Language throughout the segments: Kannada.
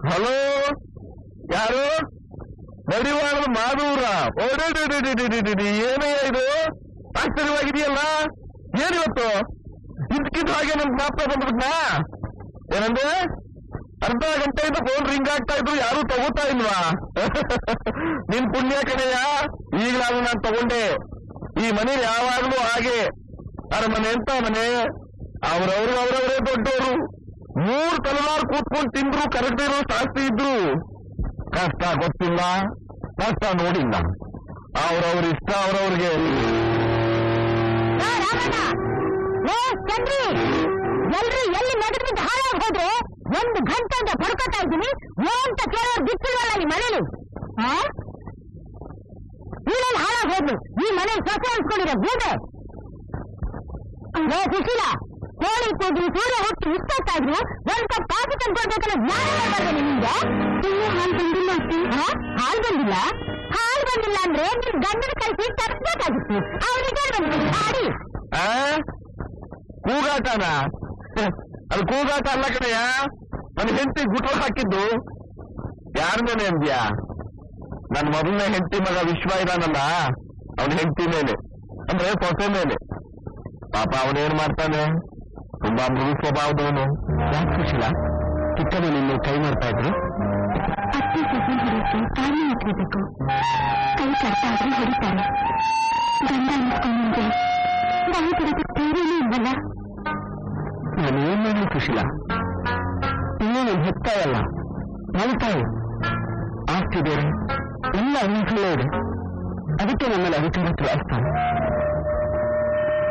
ಹಲೋ, ಯಾರು? ನಡಿವಾಳದ ಮಾದೂರ. ಏನೇ ಇದು ಆಶ್ಚರ್ಯವಾಗಿದೆಯಲ್ಲ? ಏನಿವತ್ತು ಇದ್ಕಿದ್ ಹಾಗೆ ನನ್ ಮಾತ್ರ ಬಂದ್ಬಿಟ್ನಾ? ಏನಂದ್ರೆ ಅರ್ಧ ಗಂಟೆಯಿಂದ ಫೋನ್ ರಿಂಗ್ ಆಗ್ತಾ ಇದ್ರು, ಯಾರು ತಗೋತಾ ಇಲ್ವಾ? ನಿನ್ ಪುಣ್ಯ ಕಣೆಯ, ಈಗಲಾದ್ರೂ ನಾನು ತಗೊಂಡೆ. ಈ ಮನೆ ಯಾವಾಗ್ಲೂ ಹಾಗೆ ಅರಮನೆ ಅಂತ ಮನೆ, ಅವರವರೇ ದೊಡ್ಡವರು. 3 ತಲೆಮಾರು ಕೂತ್ಕೊಂಡು ತಿಂದ್ರು ಕರೆಕ್ಟ್ ಇರೋ ಶಾಸ್ತಿ ಇದ್ರು. ಕಷ್ಟ ಗೊತ್ತಿಲ್ಲ, ಕಷ್ಟ ನೋಡಿಲ್ಲ. ಅವ್ರವ್ರ ಇಷ್ಟ ಅವ್ರವ್ರಿಗೆ. ಎಲ್ರು ಎಲ್ಲಿ ನಗರದಿಂದ ಹಾಳಾಗಿ ಹೋದ್ರೆ 1 ಗಂಟೆಯಿಂದ ಪಡ್ಕೋತಾ ಇದ್ದೀನಿ ಅಂತ ಕೇಳೋರು ಬಿಟ್ಟಿಲ್ವಲ್ಲ ಈ ಮನೇಲಿ. ನೀನೇನು ಹಾಳಾಗಿ ಹೋದ್ಲು, ಈ ಮನೆ ಸೊಸೆ ಅನ್ಸ್ಕೊಂಡಿರೋ ಗೂಬೆ. ಸುಶೀಲ, ಕೋಳಿ ಕೂಗಿ ಸೂರ್ಯ ಹುಟ್ಟಿ ಇಷ್ಟೊತ್ತಾದ್ರು 1 ಕಪ್ ಕಾಫಿ ತಂದ್ಕೊಡ್ಬೇಕಲ್ಲ ಯಾರು ನಿಮ್ಗೆ? ಹಾಲು ಬಂದಿಲ್ಲ. ಹಾಲು ಬಂದಿಲ್ಲ? ಹಾಲು ಬಂದಿಲ್ಲ ಅಂದ್ರೆ ನಿಮ್ ಗಂಡನ ಕಳಿಸಿ ತರಿಸ್ಬೇಕಾಗಿತ್ತು. ಅವನಿಗೆ ಹಾಡಿ ಕೂಗಾಟನ? ಅದು ಕೂಗಾಟ ಅಲ್ಲ ಕಡೆಯ, ನನ್ನ ಹೆಂಡತಿ ಗುಟ್ರು ಹಾಕಿದ್ದು. ಯಾರ ಮೇಲೆ ಅಂದ್ಯಾ? ನನ್ನ ಮೊದಲನೇ ಹೆಂಡತಿ ಮಗ ವಿಶ್ವ ಇದಾನಲ್ಲ, ಅವನ ಹೆಂಡತಿ ಮೇಲೆ, ಅಂದ್ರೆ ಸೊಸೆ ಮೇಲೆ. ಪಾಪ ಅವನೇನ್ ಮಾಡ್ತಾನೆ, ತುಂಬಾ ಮೃದು ಸ್ವಭಾವದವನು. ಯಾಕೆ ಸುಶೀಲ ಚಿಕ್ಕದು ನಿನ್ನ ಕೈ ಮಾಡ್ತಾ ಇದ್ರು? ಅತ್ತೆ ಸೊಸೆ ಹೊಡೆಯುತ್ತೆ, ತಾನೇ ಇಟ್ಕೋಬೇಕು. ಕೈ ಕಟ್ಟ ಆದ್ರೆ ಹೊಡಿತಾರೆ. ಗಂಡ ಅನ್ಸ್ಕೊಂಡ್ರೆ ಬಾಯಿ ಬಿಡೋದಕ್ಕೆ ಬೇರೇನೂ ಇಲ್ವಲ್ಲ. ನಾನು ಏನ್ ಮಾಡಲಿ ಸುಶೀಲ, ಇನ್ನೂ ನಾನು ಹೆತ್ತಾಯಲ್ಲ, ಮಲ್ತಾಯಿ ಆಸ್ತಿ ಬೇರೆ, ಎಲ್ಲ ಅನ್ಸಲೇ ಇದೆ. ಅದಕ್ಕೆ ನಮ್ಮಲ್ಲಿ ಅಧಿಕಾರ ಚಲಾಯಿಸ್ತಾನೆ.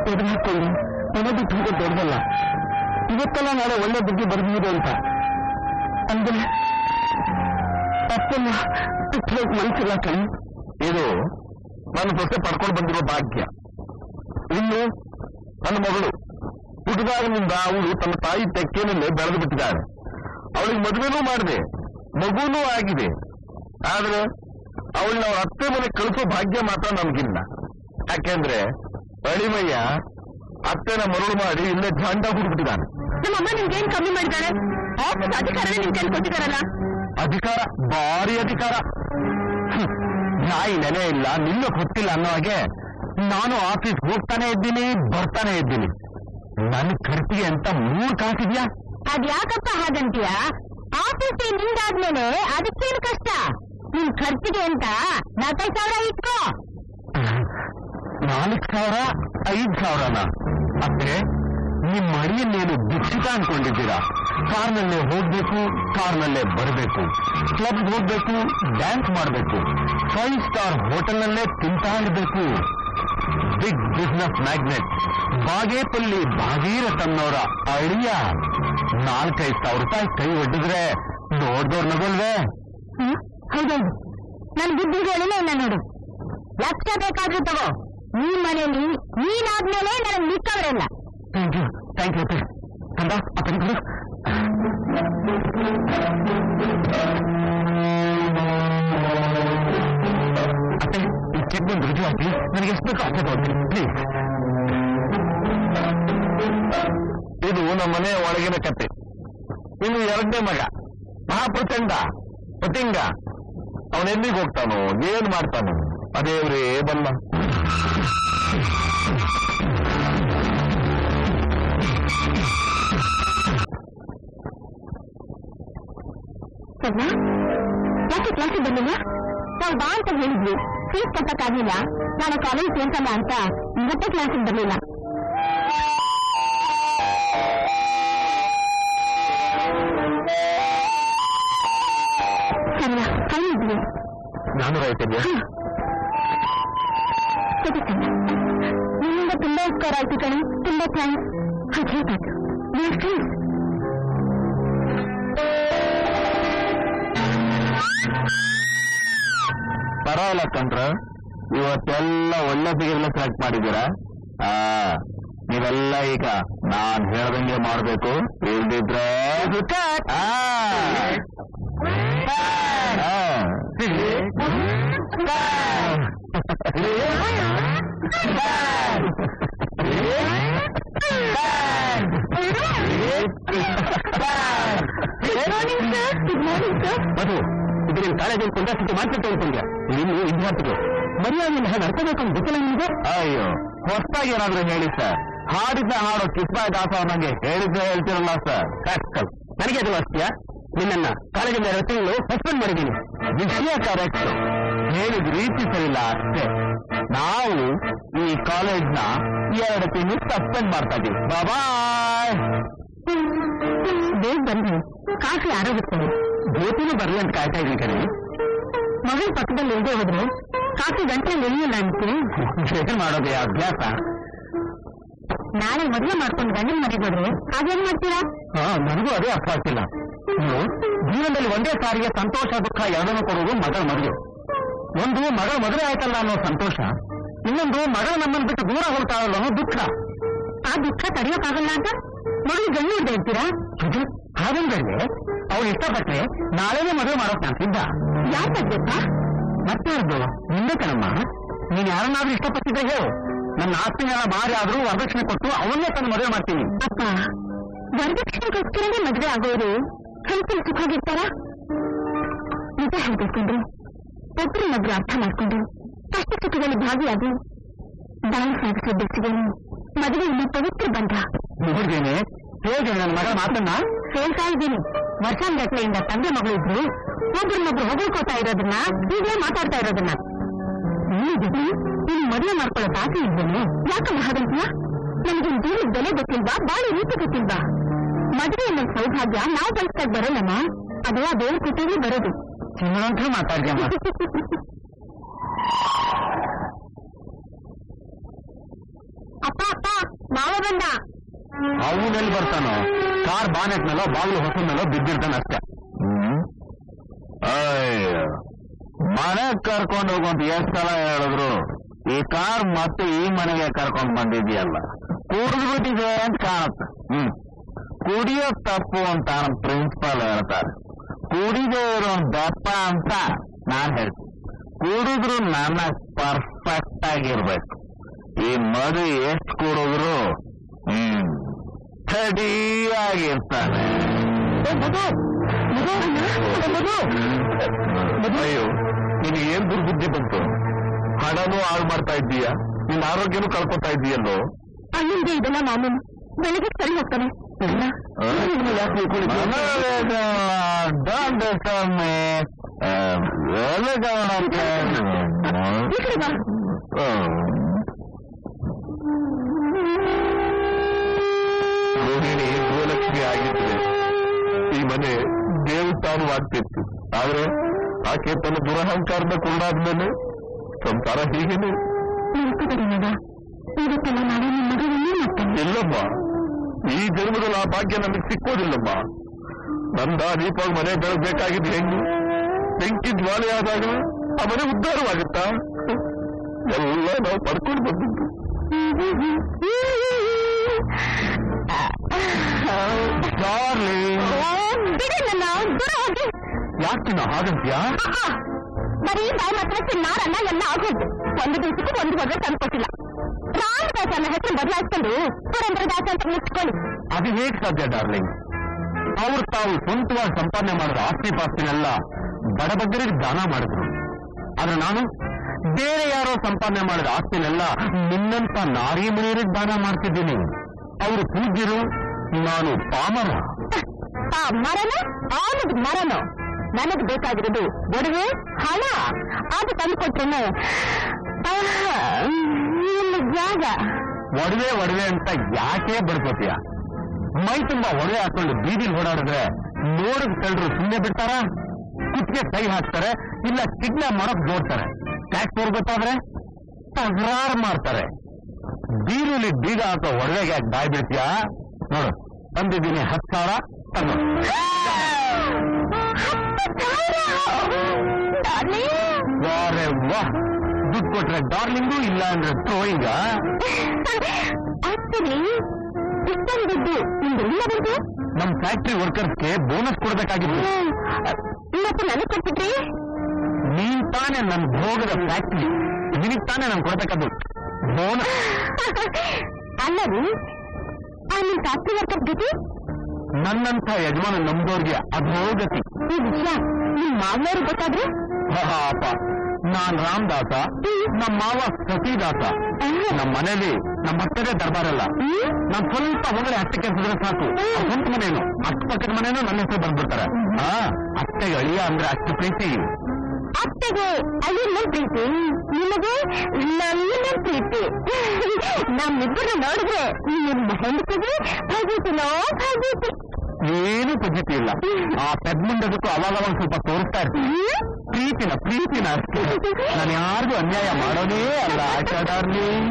ಎದುರು ಹಾಕೊಂಡು ಮನೆ ಬಿಟ್ಟು ಹೋಗೋದು ದೊಡ್ಡದಲ್ಲ. ಇವತ್ತೆಲ್ಲ ನಾಳೆ ಒಳ್ಳೆ ಬುದ್ಧಿ ಬರ್ಬೋದು ಅಂತ ಅಂದ್ರೆ ತಪ್ಪನ್ನ ಬಿಟ್ಟೋಕ್ ಮನಸ್ಸಿಲ್ಲ ಕಣ್. ಇದು ನಾನು ಸೊಸೆ ಪಡ್ಕೊಂಡು ಬಂದಿರೋ ಭಾಗ್ಯ. ಇನ್ನು ನನ್ನ ಮಗಳು ಹುಟ್ಟಿದಾಗಿನಿಂದ ಅವಳು ತನ್ನ ತಾಯಿ ತೆಕ್ಕೇನಲ್ಲೇ ಬೆಳೆದು ಬಿಟ್ಟಿದ್ದಾಳೆ. ಅವಳಿಗೆ ಮದುವೆನೂ ಮಾಡಿದೆ, ಮಗುನೂ ಆಗಿದೆ. ಆದ್ರೆ ಅವಳನ್ನ ಅವ್ರ ಅತ್ತೆ ಮನೆ ಕಳಿಸೋ ಭಾಗ್ಯ ಮಾತ್ರ ನಮಗಿಲ್ಲ. ಯಾಕೆಂದ್ರೆ ಅಳಿಮಯ್ಯ ಅತ್ತೆನ ಮರಳು ಮಾಡಿ ಇಲ್ಲೇ ಝಾಂಡ ಹುಡುಕ್ಬಿಟ್ಟಿದ್ದಾನೆ. ನಮ್ಮಮ್ಮ ನಿಮ್ಗೇನ್ ಕಮ್ಮಿ ಮಾಡಿದ್ದಾರೆ? ಆಫೀಸ್ ಅಧಿಕಾರನೇ ನಿಮ್ ಕೈಲಿ ಕೊಟ್ಟಿದ್ದಾರಲ್ಲ. ಅಧಿಕಾರ, ಭಾರಿ ಅಧಿಕಾರ. ನಾಯಿ ನೆಲೆ ಇಲ್ಲ, ನಿನ್ನ ಗೊತ್ತಿಲ್ಲ ಅನ್ನೋ ಹಾಗೆ ನಾನು ಆಫೀಸ್ ಹೋಗ್ತಾನೆ ಇದ್ದೀನಿ, ಬರ್ತಾನೆ ಇದ್ದೀನಿ. ನನ್ನ ಖರ್ಚಿಗೆ ಅಂತ 3 ಕಾಸಿದ್ಯಾ? ಅದ್ಯಾಕಪ್ಪ ಹಾಗಂತೀಯ? ಆಫೀಸ್ ನಿಂದಾದ್ಮೇಲೆ ಅದಕ್ಕೇನು ಕಷ್ಟ? ನಿನ್ ಖರ್ಚಿಗೆ ಅಂತ 4,000 ಇಟ್ಕೋ. 4,000 5,000ನ? ಅಂದ್ರೆ ನಿಮ್ಮ ಮಡಿಯನ್ನೇನು ಭಿಕ್ಷಿತ ಅನ್ಕೊಂಡಿದ್ದೀರಾ? ಕಾರ್ನಲ್ಲೇ ಹೋಗ್ಬೇಕು, ಕಾರ್ನಲ್ಲೇ ಬರಬೇಕು, ಕ್ಲಬ್ಗೆ ಹೋಗ್ಬೇಕು, ಡ್ಯಾನ್ಸ್ ಮಾಡಬೇಕು, 5 ಸ್ಟಾರ್ ಹೋಟೆಲ್ನಲ್ಲೇ ತಿಂತಾ ಇರಬೇಕು. ಬಿಗ್ ಬಿಸ್ನೆಸ್ ಮ್ಯಾಗ್ನೆಟ್ ಬಾಗೇಪಲ್ಲಿ ಭಾಗೀರಥನ್ನವರ ಅಳಿಯ 4,000-5,000 ರೂಪಾಯಿ ಕೈ ಒಡ್ಡಿದ್ರೆ ನೋಡ್ದವ್ರು ನಗೋಲ್ವೇ? ಹೌದೌದು, ನನ್ ಬುದ್ಧಿಗಳೇ ಇಲ್ಲ ನೋಡು. ಲಕ್ಷ ಬೇಕಾದ್ರೂ ತಗೋ. ಈ ಮನೆಯಲ್ಲಿ ನೀನಾದ್ಮೇಲೆ ನನಗೆ ಮಿಕ್ಕವರೆಲ್ಲ. ಥ್ಯಾಂಕ್ ಯು ಕಂದ. ಅಪ್ಪನಿಗೆ ಅತ್ತೆ, ಈ ಚೆಕ್ ಬಂದು ರುಜು ಹಾಕಿ ನನಗೆ ಎಷ್ಟು ಬೇಕೋ ಅಷ್ಟೇ ತಗೊಳ್ತೀನಿ ಪ್ಲೀಸ್. ಇದು ನಮ್ಮ ಮನೆ ಒಳಗಿನ ಕತೆ. ಇನ್ನು 2ನೇ ಮಗ ಮಹಾಪ್ರಚಂಡ ಪತಿಂಗ. ಅವನೆಲ್ಲಿಗೆ ಹೋಗ್ತಾನೋ, ಏನ್ ಮಾಡ್ತಾನೋ ಅದೇವ್ರೇ ಬಲ್ಲ. ಯಾಕೆ ಕ್ಲಾಸಿಗೆ ಬಂದಿಲ್ಲ? ನಾವು ಬಾ ಅಂತ ಹೇಳಿದ್ವಿ, ಫೀಸ್ ಕಟ್ಟಕ್ಕಾಗಿಲ್ಲ. ನಾಳೆ ಕಾಲೇಜ್ ಸೇರ್ಸಲ್ಲ ಅಂತ ಇವತ್ತೇ ಕ್ಲಾಸಿಗೆ ಬರಲಿಲ್ಲ. ಸರಿಯಾ? ಫೈನ್ ಇದ್ವಿ. ನಾನು ರೈತಿದ್ಯಾ? ಸರಿ ಸರಿ, ನಿಮ್ಮಿಂದ ತುಂಬಾ ಉಪಕಾರ ಆಯ್ತು ಕಣಿ. ತುಂಬಾ ಥ್ಯಾಂಕ್ಸ್. ಹಾಗಾಯ್ತು, ನೀವು ಫ್ರೀಸ್. ಪರವಾಗಿಲ್ಲ ಕಂಡ್ರ, ಇವತ್ತೆಲ್ಲ ಒಳ್ಳೆ ಫಿಗರ್ನ ಸೆಲೆಕ್ಟ್ ಮಾಡಿದ್ದೀರಾ. ನೀವೆಲ್ಲ ಈಗ ನಾನ್ ಹೇಳ್ದಂಗೆ ಮಾಡ್ಬೇಕು, ಇಲ್ದಿದ್ರೆ ಮಧು, ಇದು ನಿಮ್ಮ ಕಾಲೇಜಲ್ಲಿ ಕೊಂಡಷ್ಟು ಮಾತ್ರ ಅನ್ಕೊಂಡ್ಯ. ಇನ್ನು ವಿದ್ಯಾರ್ಥಿಗಳು ಮರ್ಯಾದೆಯನ್ನು ಹೇಗೆ ನಡ್ಕೋಬೇಕಂತ ಗೊತ್ತಿಲ್ಲ ನಿಮಗೆ? ಅಯ್ಯೋ, ಹೊಸದಾಗಿ ಏನಾದ್ರು ಹೇಳಿ ಸರ್. ಹಾಡಿದ್ದ ಹಾಡೋ ಕಿಸ್ಬಾಯ್ ದಾಸ ನನಗೆ ಹೇಳಿದ್ದೆ ಹೇಳ್ತಿರಲ್ಲ ಸರ್. ನನಗೆ ಅದು ಅಷ್ಟೇ. ನಿನ್ನ ಕಾಲೇಜಿಂದ 2 ತಿಂಗಳು ಸಸ್ಪೆಂಡ್ ಮಾಡಿದ್ದೀನಿ. ವಿಷಯ ಕರೆಕ್ಟ್, ಹೇಳಿದ ರೀತಿ ಸರಿಯಿಲ್ಲ ಅಷ್ಟೇ. ನಾವು ಈ ಕಾಲೇಜ್ನ 2 ತಿಂಗಳು ಸಸ್ಪೆಂಡ್ ಮಾಡ್ತಾ ಇದ್ದೀವಿ. ಬಾಯ್. ಬೇಗ ಬನ್ನಿ, ಕಾಫಿ ಆರೋಗುತ್ತದೆ. ಜ್ಯೋತಿನೂ ಬರ್ಲಿ ಅಂತ ಕಾಯ್ತಾ ಇದ್ದೀನಿ ಕಡೆ. ಮಗಳ ಪಕ್ಕದಲ್ಲಿ ಇಲ್ಲದೆ ಹೋದ್ರೆ ಕಾಫಿ ಗಂಟೆ ಎಲ್ಲಿಲ್ಲ ಅಂತೀನಿ. ಏನ್ ಮಾಡೋದೇ ಅಭ್ಯಾಸ. ನಾಳೆ ಮದುವೆ ಮಾಡ್ಕೊಂಡು ಗಂಡನ ಮನೆಗೆ ಹೋದ್ರೆ ಹಾಗೇನ್ ಮಾಡ್ತೀರಾ? ನನಗೂ ಅದೇ ಅರ್ಥ ಆಗ್ತಿಲ್ಲ. ನೀವು ಜೀವನದಲ್ಲಿ ಒಂದೇ ಸಾರಿಗೆ ಸಂತೋಷ ದುಃಖ ಎರಡನ್ನೂ ಕೊಡುವುದು ಮಗಳ ಮದುವೆ. ಒಂದು ಮಗಳ ಮದುವೆ ಆಯ್ತಲ್ಲ ಅನ್ನೋ ಸಂತೋಷ, ಇನ್ನೊಂದು ಮಗಳು ನಮ್ಮನ್ನು ಬಿಟ್ಟು ದೂರ ಹೋಗ್ತಾಳಲ್ಲ ಅನ್ನೋ ದುಃಖ. ಆ ದುಃಖ ತಡೆಯೋಕ್ಕಾಗಲ್ಲ ಅಂತ ಮಗಳು ಗಂಡು ಹಿಡ್ದು ಹೇಳ್ತೀರಾ? ಹಾಗಂದ್ರೆ ಅವ್ರು ಇಷ್ಟಪಟ್ರೆ ನಾಳೆನೇ ಮದುವೆ ಮಾಡೋಕ್ ನಾನು ಸಿದ್ಧ. ಯಾಕಪ್ಪ? ಮತ್ತೆ ಅವ್ರದ್ದು ನಿಂದೆ ಕಣಮ್ಮ. ನೀನ್ ಯಾರನ್ನಾದ್ರೂ ಇಷ್ಟಪಟ್ಟಿದ್ರೆ ಹೇಳು, ನನ್ನ ಆಸ್ತಿನೆಲ್ಲ ಮಾರಿ ಆದ್ರೂ ವರದಕ್ಷಿಣೆ ಕೊಟ್ಟು ಅವನ್ನೇ ತಂದು ಮದುವೆ ಮಾಡ್ತೀನಿ. ಅಪ್ಪ, ವರದಕ್ಷಿಣೆಗೋಸ್ಕರನೇ ಮದುವೆ ಆಗೋರು ಸ್ವಲ್ಪ ಸುಖವಾಗಿರ್ತಾರ? ನಿಜ ಹೇಳ್ಬೇಕಂದ್ರೆ ಒಬ್ಬರನ್ನೊಬ್ರು ಅರ್ಥ ಮಾಡ್ಕೊಂಡು ಕಷ್ಟ ಸುಖದಲ್ಲಿ ಭಾಗಿಯಾಗಿ ಬಾಳಿ ಸಾಗಿಸೋ ಬೆಚ್ಚಿಗೆನು ಮದುವೆ ಇನ್ನು ಪವಿತ್ರ ಬಂಧ. ನೋಡ್ದೇನೆ ಹೇಗೆ ನನ್ನ ಮಗ ಮಾತನ್ನ ಹೇಳ್ತಾ ಇದ್ದೀನಿ. ವರ್ಷಾಂಗಟ್ಲೆಯಿಂದ ತಂದೆ ಮಗಳು ಇದ್ರು ಒಬ್ಬರನ್ನೊಬ್ರು ಹೊಗಳ್ಕೋತಾ ಇರೋದನ್ನ, ಹೀಗೆ ಮಾತಾಡ್ತಾ ಇರೋದನ್ನ. ನೀನು ಮದುವೆ ಮಾಡ್ಕೊಳ್ಳೋ ಆಸೆ ಇದ್ದೇನೆ. ಯಾಕಮ್ಮ ಹಾಗಂತೀಯ? ನಮ್ಗೆ ಜೀವನದ ಬೆಲೆ ಗೊತ್ತಿಲ್ವಾ? ಬಾಳಿ ರೀತಿ ಗೊತ್ತಿಲ್ವಾ? ಮದುವೆ ಅನ್ನೋ ಸೌಭಾಗ್ಯ ನಾವು ಬಳಸ್ದಾಗ ಬರೋಲ್ಲಮ್ಮ, ಅದು ಆ ದೇವ್ರ ಕುಟುಂಬ ಬರೋದು. ಚಿನ್ನಂತ ಮಾತಾಡ್ಯಮ್ಮ. ಅಪ್ಪ ಅಪ್ಪ, ನಾವೇ ಬಂದ. ಅವನಲ್ಲಿ ಬರ್ತಾನೋ? ಕಾರ್ ಬಾನೆಟ್ ಮೇಲೋ ಬಾಗಿಲು ಹೊಸ ಮೇಲೋ ಬಿದ್ದಿರ್ತಾನೆ ಅಷ್ಟೇ. ಮನೆಗ್ ಕರ್ಕೊಂಡು ಹೋಗುವಂತ ಎಷ್ಟು ಸಲ ಹೇಳಿದ್ರು ಈ ಕಾರ್ ಮತ್ತೆ ಈ ಮನೆಗೆ ಕರ್ಕೊಂಡು ಬಂದಿದ್ಯಲ್ಲ, ಕುಡಿದು ಬಿಟ್ಟಿದೆ ಅಂತ ಕಾಣುತ್ತೆ. ಕುಡಿಯೋ ತಪ್ಪು ಅಂತ ನಮ್ಮ ಪ್ರಿನ್ಸಿಪಾಲ್ ಹೇಳ್ತಾರೆ. ಕುಡಿದೇ ಇರೋ ದಪ್ಪ ಅಂತ ನಾನ್ ಹೇಳ್ತೀನಿ. ಕುಡಿದ್ರು ನನ್ನ ಪರ್ಫೆಕ್ಟ್ ಆಗಿರ್ಬೇಕು. ಈ ಮದುವೆ ಎಷ್ಟು ಕುಡಿದ್ರು ಸರಿಯಾಗಿರ್ತಾನೆ. ಅಯ್ಯೋ, ನಿನಗೆ ಏನ್ ದುರ್ಬುದ್ಧಿ ಬಂತು? ಹಣನೂ ಹಾಳು ಮಾಡ್ತಾ ಇದ್ದೀಯ, ನಿನ್ನ ಆರೋಗ್ಯನೂ ಕಳ್ಕೊತಾ ಇದ್ದೀಯಲ್ಲೋ. ಅಲ್ಲಿಂದ ಇದೆಲ್ಲ ಮಾಮೂಲು. ಬೆಳಿಗ್ಗೆ ಸರಿ ಹೋಗ್ತಾನೆ. ರೋಹಿಣಿ ಗೋಲಕ್ಷ್ಮಿ ಆಗಿದ್ರೆ ಈ ಮನೆ ದೇವಸ್ಥಾನವಾಗ್ತಿತ್ತು. ಆದ್ರೆ ಆಕೆ ತನ್ನ ದುರಹಂಕಾರದ ಕೊಂಡಾದ್ಮೇಲೆ ಸಂಸಾರ ಹೀಗೇನೆ. ಇಲ್ಲಮ್ಮ, ಈ ಜನ್ಮದಲ್ಲಿ ಆ ಭಾಗ್ಯ ನಮಗೆ ಸಿಕ್ಕೋದಿಲ್ಲಮ್ಮ. ನಂದ ದೀಪಾಗಿ ಮನೆ ಬೆಳಗ್ಬೇಕಾಗಿದ್ದು ಹೆಂಗು? ಬೆಂಕಿ ಜ್ವಾಲೆ ಆದಾಗ ಆ ಮನೆ ಉದ್ಧಾರವಾಗುತ್ತಾ? ಎಲ್ಲ ನಾವು ಪಡ್ಕೊಂಡು ಬಂದಿದ್ದು. ಯಾಕೆ ನಾ ಹಾಗಂತ್ಯಾ? ಬರೀ ಬಾಯಿ ಮಾತ್ರ ಚಿನ್ನಾರನ್ನ ಎಲ್ಲ ಆಗೋದು. ಒಂದು ದಿವಸಕ್ಕೂ ಒಂದು ಮದುವೆ ತಂದ್ಕೊಟ್ಟಿಲ್ಲ. ರಾಮದಾಸ ಅನ್ನೋ ಹೆಸರು ಬದಲಾಯಿಸ್ಕೊಂಡು ಸುರೇಂದ್ರದಾಸ ಅಂತ ಮುಚ್ಕೊಳ್ಳಿ. ಅದು ಹೇಗೆ ಸಾಧ್ಯ ಡಾರ್ಲಿಂಗ್? ಅವ್ರು ತಾವು ಸ್ವಂತವಾಗಿ ಸಂಪಾದನೆ ಮಾಡಿದ ಆಸ್ತಿ ಪಾಸ್ತಿನೆಲ್ಲ ಬಡಬಗ್ಗರಿಗೆ ದಾನ ಮಾಡಿದ್ರು. ಆದ್ರೆ ನಾನು ಬೇರೆ ಯಾರೋ ಸಂಪಾದನೆ ಮಾಡಿದ ಆಸ್ತಿನೆಲ್ಲ ನಿನ್ನಂತ ನಾರಿ ಮನೆಯರಿಗೆ ದಾನ ಮಾಡ್ತಿದ್ದೀನಿ. ಅವರು ಪೂಜ್ಯರು, ನಾನು ಪಾಮರ. ಮರನೋ ಆನದ ಮರನೋ? ನನಗ್ ಬೇಕಾಗಿರೋದು ಒಡವೆ, ಹಣ. ಅದು ತಂದುಕೊಟ್ರೇನೆ ಜಾಗ. ಒಡವೆ ಒಡವೆ ಅಂತ ಯಾಕೆ ಬಡ್ಕೋತೀಯ? ಮೈ ತುಂಬಾ ಒಡವೆ ಹಾಕೊಂಡು ಬೀದಿಲಿ ಓಡಾಡಿದ್ರೆ ನೋಡಿದ ಕಳ್ಳರು ಸುಮ್ಮನೆ ಬಿಡ್ತಾರ? ಕುತ್ತಿಗೆ ಕೈ ಹಾಕ್ತಾರೆ, ಇಲ್ಲ ಕಿಡ್ನಾಪ್ ಮಾಡೋಕ್ ನೋಡ್ತಾರೆ. ಟ್ಯಾಕ್ಸ್ ಗೊತ್ತಾದ್ರೆ ತಕರಾರು ಮಾಡ್ತಾರೆ. ಬೀರುಲಿ ಬೀಗ ಹಾಕೋ ಒಡವೆಗೆ ಯಾಕೆ ಬಾಯ್ ಬಿಡ್ತೀಯಾ? ನೋಡು, ತಂದಿದ್ದೀನಿ 10,000 ತಂದು. ವಾಹ್, ದುಡ್ಡು ಕೊಟ್ರೆ ಡಾರ್ಲಿಂಗು, ಇಲ್ಲ ಅಂದ್ರೆ ಥ್ರೋಯಿಂಗ. ಇಷ್ಟೊಂದು ದುಡ್ಡು ನಿಮ್ದು ಬಂತು? ನಮ್ ಫ್ಯಾಕ್ಟ್ರಿ ವರ್ಕರ್ಸ್ಗೆ ಬೋನಸ್ ಕೊಡ್ಬೇಕಾಗಿತ್ತು. ಇವತ್ತು ನನಗೆ ಕೊಟ್ಬಿಟ್ರಿ? ನೀನ್ ತಾನೇ ನನ್ ಭೋಗದ ಫ್ಯಾಕ್ಟ್ರಿ, ನಿನಗ್ ತಾನೇ ನಾನು ಕೊಡ್ಬೇಕಾದ್ದು ಬೋನಸ್. ಅಲ್ಲರಿ, ನಿಮ್ ಫ್ಯಾಕ್ಟ್ರಿ ವರ್ಕರ್ ಗತಿ ನನ್ನಂಥ ಯಜಮಾನ ನಮ್ದೋರ್ಗೆ ಅಧೋಗತಿ. ಈ ವಿಷಯ ನಿಮ್ ಮಾವನವ್ರು ಗೊತ್ತಾದ್ರೆ ಪಾಪ, ನಾನ್ ರಾಮದಾಸ, ನಮ್ಮ ಮಾವ ಸತೀದಾಸ. ನಮ್ಮ ಮನೇಲಿ ನಮ್ಮ ಅತ್ತದೇ ದರ್ಬಾರಲ್ಲ. ನಾನ್ ಸ್ವಲ್ಪ ಹೊರಗಡೆ ಅತ್ತೆ ಕೆಲಸದ್ರೆ ಸಾಕು, ಸ್ವಂತ ಮನೇನು ಅಕ್ಕಪಕ್ಕದ ಮನೇನು ನನ್ನ ಹೆಸರು ಬಂದ್ಬಿಡ್ತಾರೆ. ಅತ್ತೆಗೆ ಅಳಿಯ ಅಂದ್ರೆ ಅಷ್ಟು ಪ್ರೀತಿ. ಅತ್ತೆಗೆ ಅಯ್ಯನ ಪ್ರೀತಿ, ನಿಮಗೆ ನನ್ನ ಪ್ರೀತಿ. ನಮ್ಮಿಬ್ಬರನ್ನ ನೋಡಿದ್ರೆ ನಿಮ್ಮ ಹೆಂಡತಿಗೆ ಭಗೀತಿನೋ ಭಗೀತಿ. ಏನು ಪದ್ಧತಿ ಇಲ್ಲ. ಆ ಪೆದ್ಮುಂಡದಕ್ಕೂ ಅವಾಗ ಸ್ವಲ್ಪ ತೋರಿಸ್ತಾ ಇರ್ತೀನಿ ಪ್ರೀತಿನ ಅಷ್ಟೇ. ನಾನು ಯಾರಿಗೂ ಅನ್ಯಾಯ ಮಾಡೋದೇ ಅಲ್ಲ ಆಟ ಡಾರ್ಲಿಂಗ್.